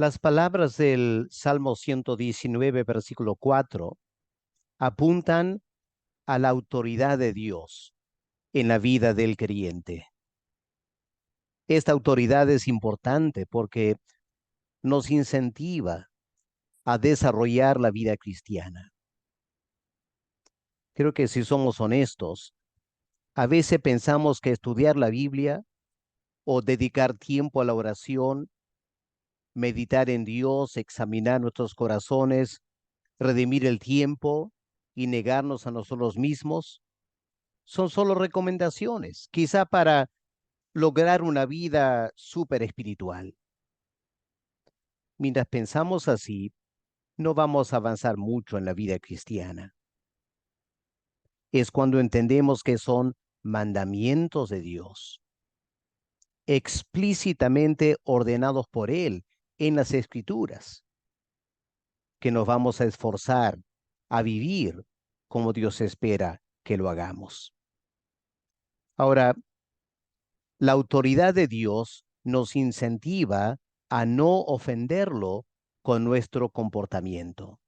Las palabras del Salmo 119, versículo 4, apuntan a la autoridad de Dios en la vida del creyente. Esta autoridad es importante porque nos incentiva a desarrollar la vida cristiana. Creo que si somos honestos, a veces pensamos que estudiar la Biblia o dedicar tiempo a la oración, meditar en Dios, examinar nuestros corazones, redimir el tiempo y negarnos a nosotros mismos, son solo recomendaciones, quizá para lograr una vida súper espiritual. Mientras pensamos así, no vamos a avanzar mucho en la vida cristiana. Es cuando entendemos que son mandamientos de Dios, explícitamente ordenados por Él en las Escrituras, que nos vamos a esforzar a vivir como Dios espera que lo hagamos. Ahora, la autoridad de Dios nos incentiva a no ofenderlo con nuestro comportamiento.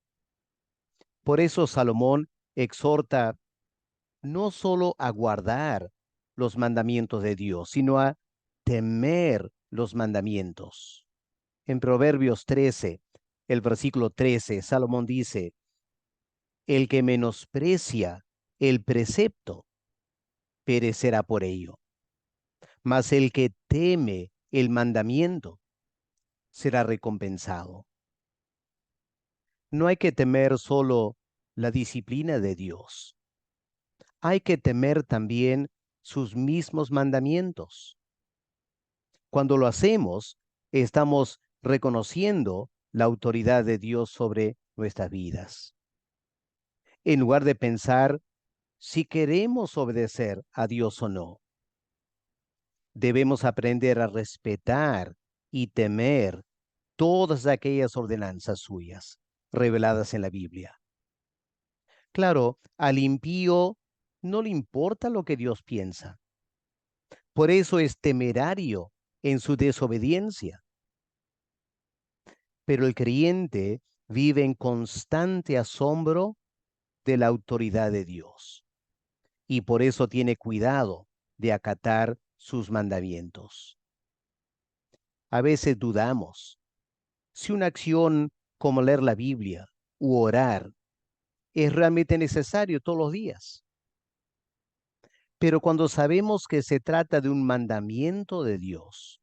Por eso Salomón exhorta no solo a guardar los mandamientos de Dios, sino a temer los mandamientos. En Proverbios 13, el versículo 13, Salomón dice, el que menosprecia el precepto perecerá por ello, mas el que teme el mandamiento será recompensado. No hay que temer solo la disciplina de Dios, hay que temer también sus mismos mandamientos. Cuando lo hacemos, estamos reconociendo la autoridad de Dios sobre nuestras vidas. En lugar de pensar si queremos obedecer a Dios o no, debemos aprender a respetar y temer todas aquellas ordenanzas suyas reveladas en la Biblia. Claro, al impío no le importa lo que Dios piensa. Por eso es temerario en su desobediencia. Pero el creyente vive en constante asombro de la autoridad de Dios y por eso tiene cuidado de acatar sus mandamientos. A veces dudamos si una acción como leer la Biblia u orar es realmente necesario todos los días. Pero cuando sabemos que se trata de un mandamiento de Dios,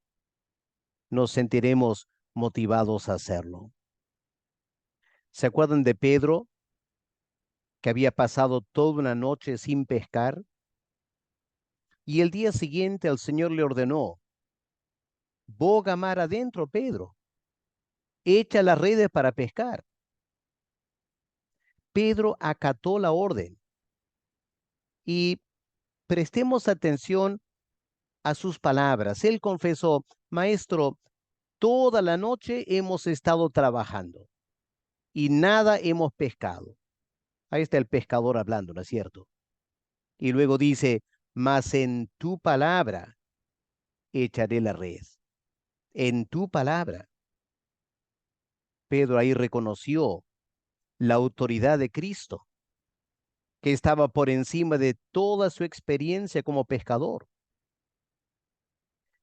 nos sentiremos motivados a hacerlo. ¿Se acuerdan de Pedro, que había pasado toda una noche sin pescar? Y el día siguiente el Señor le ordenó, boga mar adentro, Pedro, echa las redes para pescar. Pedro acató la orden y prestemos atención a sus palabras. Él confesó, Maestro, toda la noche hemos estado trabajando y nada hemos pescado. Ahí está el pescador hablando, ¿no es cierto? Y luego dice, mas en tu palabra echaré la red. En tu palabra. Pedro ahí reconoció la autoridad de Cristo, que estaba por encima de toda su experiencia como pescador.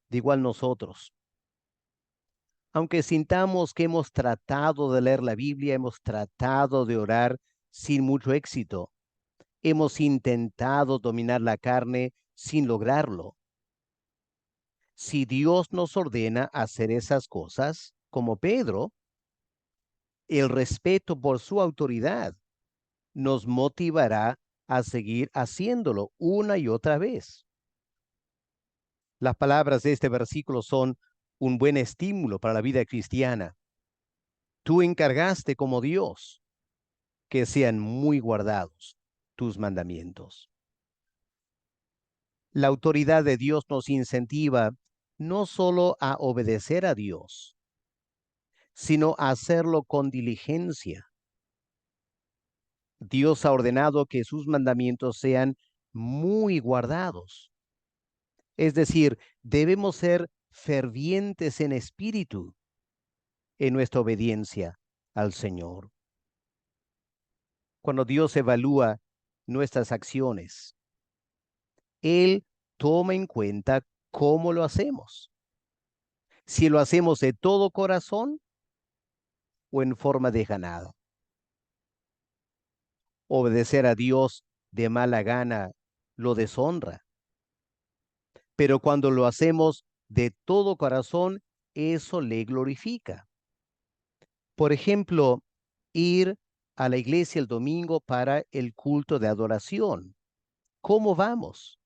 De igual nosotros, aunque sintamos que hemos tratado de leer la Biblia, hemos tratado de orar sin mucho éxito, hemos intentado dominar la carne sin lograrlo. Si Dios nos ordena hacer esas cosas, como Pedro, el respeto por su autoridad nos motivará a seguir haciéndolo una y otra vez. Las palabras de este versículo son un buen estímulo para la vida cristiana. Tú encargaste como Dios que sean muy guardados tus mandamientos. La autoridad de Dios nos incentiva no solo a obedecer a Dios, sino a hacerlo con diligencia. Dios ha ordenado que sus mandamientos sean muy guardados. Es decir, debemos ser fervientes en espíritu, en nuestra obediencia al Señor. Cuando Dios evalúa nuestras acciones, Él toma en cuenta cómo lo hacemos. Si lo hacemos de todo corazón o en forma desganada. Obedecer a Dios de mala gana lo deshonra. Pero cuando lo hacemos de todo corazón, eso le glorifica. Por ejemplo, ir a la iglesia el domingo para el culto de adoración. ¿Cómo vamos?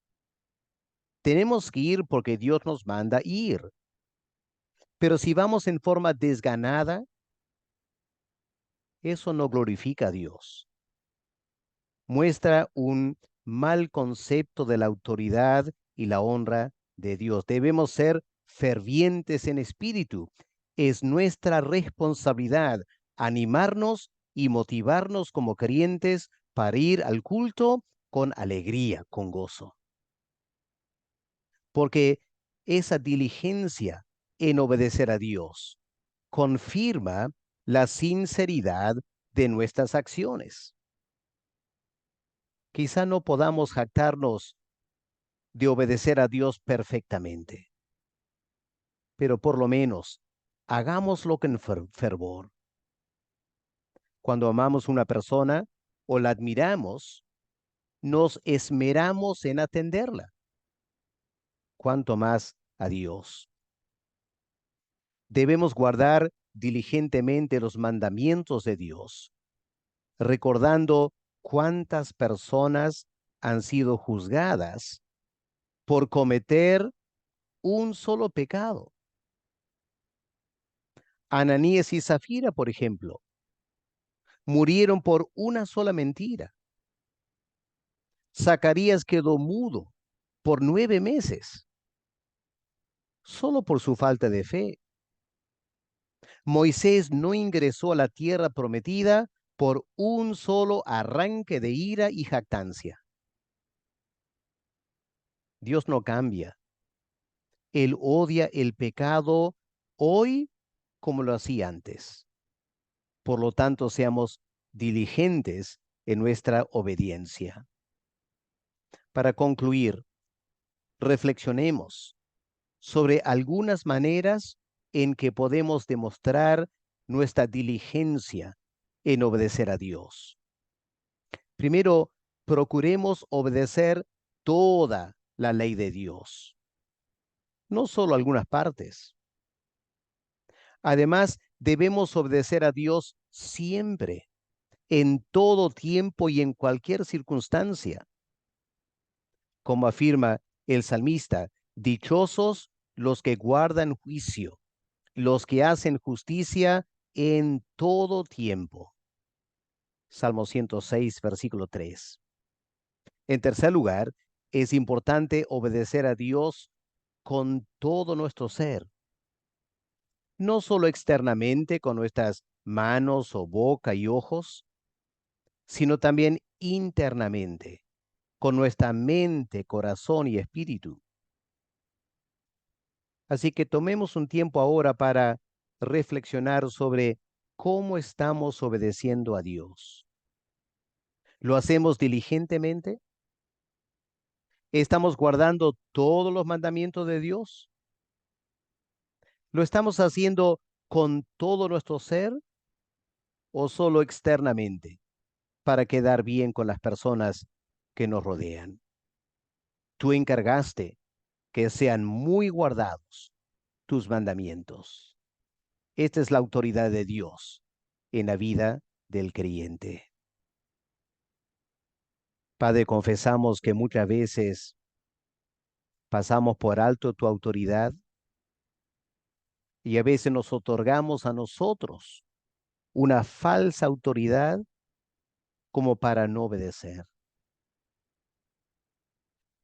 Tenemos que ir porque Dios nos manda ir. Pero si vamos en forma desganada, eso no glorifica a Dios. Muestra un mal concepto de la autoridad y la honra de Dios. Debemos ser fervientes en espíritu. Es nuestra responsabilidad animarnos y motivarnos como creyentes para ir al culto con alegría, con gozo. Porque esa diligencia en obedecer a Dios confirma la sinceridad de nuestras acciones. Quizá no podamos jactarnos de obedecer a Dios perfectamente, pero por lo menos hagámoslo con fervor. Cuando amamos una persona o la admiramos, nos esmeramos en atenderla. Cuanto más a Dios. Debemos guardar diligentemente los mandamientos de Dios, recordando cuántas personas han sido juzgadas por cometer un solo pecado. Ananías y Zafira, por ejemplo, murieron por una sola mentira. Zacarías quedó mudo por 9 meses, solo por su falta de fe. Moisés no ingresó a la tierra prometida por un solo arranque de ira y jactancia. Dios no cambia. Él odia el pecado hoy como lo hacía antes. Por lo tanto, seamos diligentes en nuestra obediencia. Para concluir, reflexionemos sobre algunas maneras en que podemos demostrar nuestra diligencia en obedecer a Dios. Primero, procuremos obedecer toda la ley de Dios, no solo algunas partes. Además, debemos obedecer a Dios siempre, en todo tiempo y en cualquier circunstancia. Como afirma el salmista, dichosos los que guardan juicio, los que hacen justicia en todo tiempo. Salmo 106, versículo 3. En tercer lugar, es importante obedecer a Dios con todo nuestro ser, no solo externamente con nuestras manos o boca y ojos, sino también internamente, con nuestra mente, corazón y espíritu. Así que tomemos un tiempo ahora para reflexionar sobre cómo estamos obedeciendo a Dios. ¿Lo hacemos diligentemente? ¿Estamos guardando todos los mandamientos de Dios? ¿Lo estamos haciendo con todo nuestro ser o solo externamente para quedar bien con las personas que nos rodean? Tú encargaste que sean muy guardados tus mandamientos. Esta es la autoridad de Dios en la vida del creyente. Padre, confesamos que muchas veces pasamos por alto tu autoridad y a veces nos otorgamos a nosotros una falsa autoridad como para no obedecer.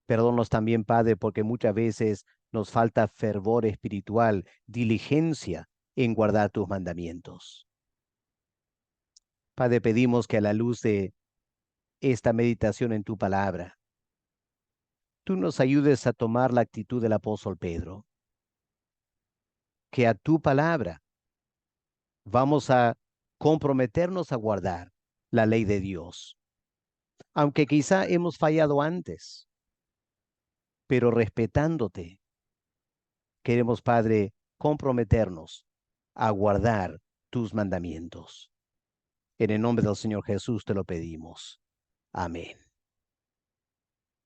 Perdónanos también, Padre, porque muchas veces nos falta fervor espiritual, diligencia en guardar tus mandamientos. Padre, pedimos que a la luz de esta meditación en tu palabra, tú nos ayudes a tomar la actitud del apóstol Pedro, que a tu palabra Vamos a comprometernos a guardar la ley de Dios, aunque quizá hemos fallado antes, pero respetándote, queremos, Padre, comprometernos a guardar tus mandamientos. En el nombre del Señor Jesús te lo pedimos. Amén.